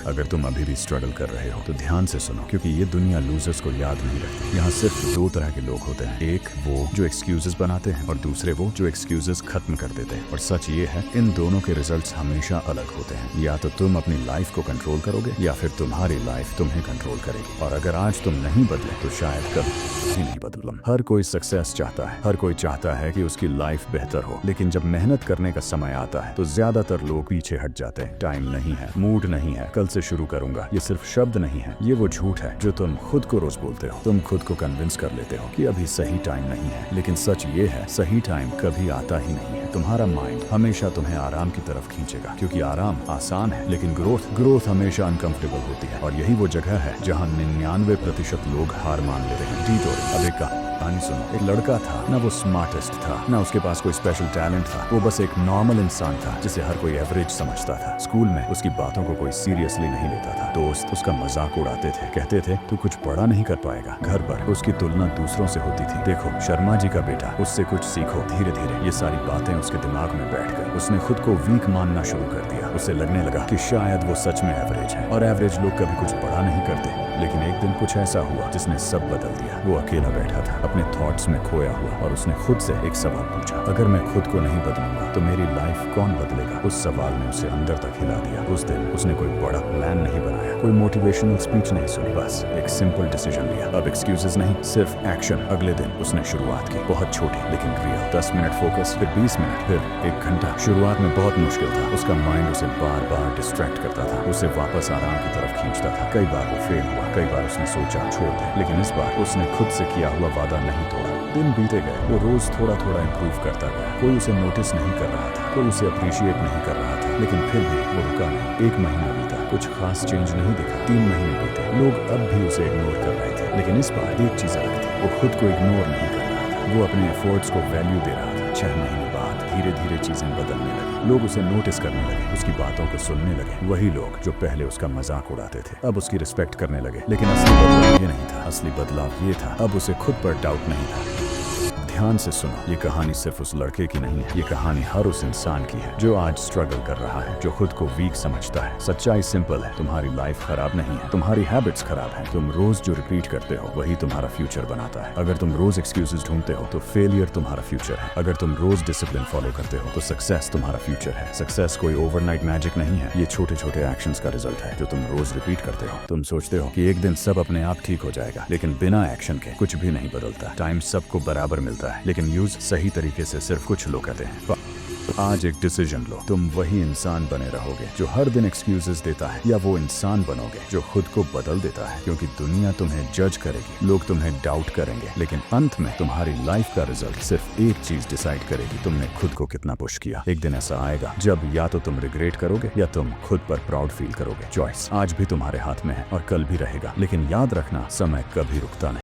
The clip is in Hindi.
अगर तुम अभी भी स्ट्रगल कर रहे हो तो ध्यान से सुनो, क्योंकि ये दुनिया लूजर्स को याद नहीं रखती। यहाँ सिर्फ दो तरह के लोग होते हैं, एक वो जो एक्सक्यूजेस बनाते हैं और दूसरे वो जो एक्सक्यूजेस खत्म कर देते हैं। और सच ये है, इन दोनों के रिजल्ट्स हमेशा अलग होते हैं। या तो तुम अपनी लाइफ को कंट्रोल करोगे या फिर तुम्हारी लाइफ तुम्हें कंट्रोल करेगी। और अगर आज तुम नहीं बदले तो शायद कभी नहीं बदलो। हर कोई सक्सेस चाहता है, हर कोई चाहता है कि उसकी लाइफ बेहतर हो, लेकिन जब मेहनत करने का समय आता है तो ज्यादातर लोग पीछे हट जाते हैं। टाइम नहीं है, मूड नहीं है, कल से शुरू करूंगा, ये सिर्फ शब्द नहीं है, ये वो झूठ है जो तुम खुद को रोज बोलते हो। तुम खुद को कन्विंस कर लेते हो कि अभी सही टाइम नहीं है, लेकिन सच ये है, सही टाइम कभी आता ही नहीं है। तुम्हारा माइंड हमेशा तुम्हें आराम की तरफ खींचेगा, क्योंकि आराम आसान है, लेकिन ग्रोथ हमेशा अनकंफर्टेबल होती है। और यही वो जगह है जहाँ 99% लोग हार मान लेते हैं। अब एक कहानी सुनो। एक लड़का था, ना वो स्मार्टेस्ट था, ना उसके पास कोई स्पेशल टैलेंट था। वो बस एक नॉर्मल इंसान था जिसे हर कोई एवरेज समझता था। स्कूल में उसकी बातों को कोई सीरियसली नहीं लेता था। दोस्त उसका मजाक उड़ाते थे, कहते थे तू कुछ बड़ा नहीं कर पाएगा। घर पर उसकी तुलना दूसरों से होती थी। देखो शर्मा जी का बेटा, उससे कुछ सीखो। धीरे धीरे ये सारी बातें उसके दिमाग में बैठ गई। उसने खुद को वीक मानना शुरू कर दिया। उसे लगने लगा कि शायद वो सच में एवरेज है, और एवरेज लोग कभी कुछ बड़ा नहीं करते। लेकिन एक दिन कुछ ऐसा हुआ जिसने सब बदल दिया। वो अकेला बैठा था, अपने थॉट्स में खोया हुआ, और उसने खुद से एक सवाल पूछा, अगर मैं खुद को नहीं बदलूंगा तो मेरी लाइफ कौन बदलेगा? उस सवाल ने उसे अंदर तक हिला दिया। उस दिन उसने कोई बड़ा प्लान नहीं बनाया, कोई मोटिवेशनल स्पीच नहीं सुनी, बस एक सिंपल डिसीजन लिया। अब एक्सक्यूजेस नहीं, सिर्फ एक्शन। अगले दिन उसने शुरुआत की, बहुत छोटी लेकिन रियल। 10 मिनट फोकस, फिर 20 मिनट, फिर 1 घंटा। शुरुआत में बहुत मुश्किल था। उसका माइंड उसे बार बार डिस्ट्रैक्ट करता था, उसे वापस आराम की तरफ खींचता था। कई बार वो फेल हुआ, कई बार उसने सोचा छोड़ दे, लेकिन इस बार उसने खुद से किया हुआ वादा नहीं तोड़ा। दिन बीते गए, वो रोज थोड़ा थोड़ा इम्प्रूव करता गया। कोई उसे नोटिस नहीं कर रहा था, कोई उसे अप्रिशिएट नहीं कर रहा था, लेकिन फिर भी वो रुका नहीं। 1 महीना बीता, कुछ खास चेंज नहीं दिखा। 3 महीने बीते, लोग अब भी उसे इग्नोर कर रहे थे। लेकिन इस बार एक चीज अलग थी, वो खुद को इग्नोर नहीं कर रहा था, वो अपने एफर्ट्स को वैल्यू दे रहा था। 6 महीने बाद धीरे धीरे चीजें बदलने लगी। लोग उसे नोटिस करने लगे, उसकी बातों को सुनने लगे। वही लोग जो पहले उसका मजाक उड़ाते थे अब उसकी रिस्पेक्ट करने लगे। लेकिन असली बदलाव ये नहीं था, असली बदलाव ये था, अब उसे खुद पर डाउट नहीं था। ध्यान से सुनो, ये कहानी सिर्फ उस लड़के की नहीं है, ये कहानी हर उस इंसान की है जो आज स्ट्रगल कर रहा है, जो खुद को वीक समझता है। सच्चाई सिंपल है, तुम्हारी लाइफ खराब नहीं है, तुम्हारी हैबिट्स खराब है। तुम रोज जो रिपीट करते हो वही तुम्हारा फ्यूचर बनाता है। अगर तुम रोज एक्सक्यूजेस ढूंढते हो तो फेलियर तुम्हारा फ्यूचर है। अगर तुम रोज डिसिप्लिन फॉलो करते हो तो सक्सेस तुम्हारा फ्यूचर है। सक्सेस कोई ओवरनाइट मैजिक नहीं है, ये छोटे छोटे एक्शंस का रिजल्ट है जो तुम रोज रिपीट करते हो। तुम सोचते हो कि एक दिन सब अपने आप ठीक हो जाएगा, लेकिन बिना एक्शन के कुछ भी नहीं बदलता। टाइम सबको बराबर मिलता है, लेकिन यूज सही तरीके से सिर्फ कुछ लोग करते हैं। आज एक डिसीजन लो, तुम वही इंसान बने रहोगे जो हर दिन एक्सक्यूजेस देता है, या वो इंसान बनोगे जो खुद को बदल देता है। क्योंकि दुनिया तुम्हें जज करेगी, लोग तुम्हें डाउट करेंगे, लेकिन अंत में तुम्हारी लाइफ का रिजल्ट सिर्फ एक चीज डिसाइड करेगी, तुमने खुद को कितना पुश किया। एक दिन ऐसा आएगा जब या तो तुम रिग्रेट करोगे या तुम खुद पर प्राउड फील करोगे। चॉइस आज भी तुम्हारे हाथ में है और कल भी रहेगा, लेकिन याद रखना समय कभी रुकता नहीं।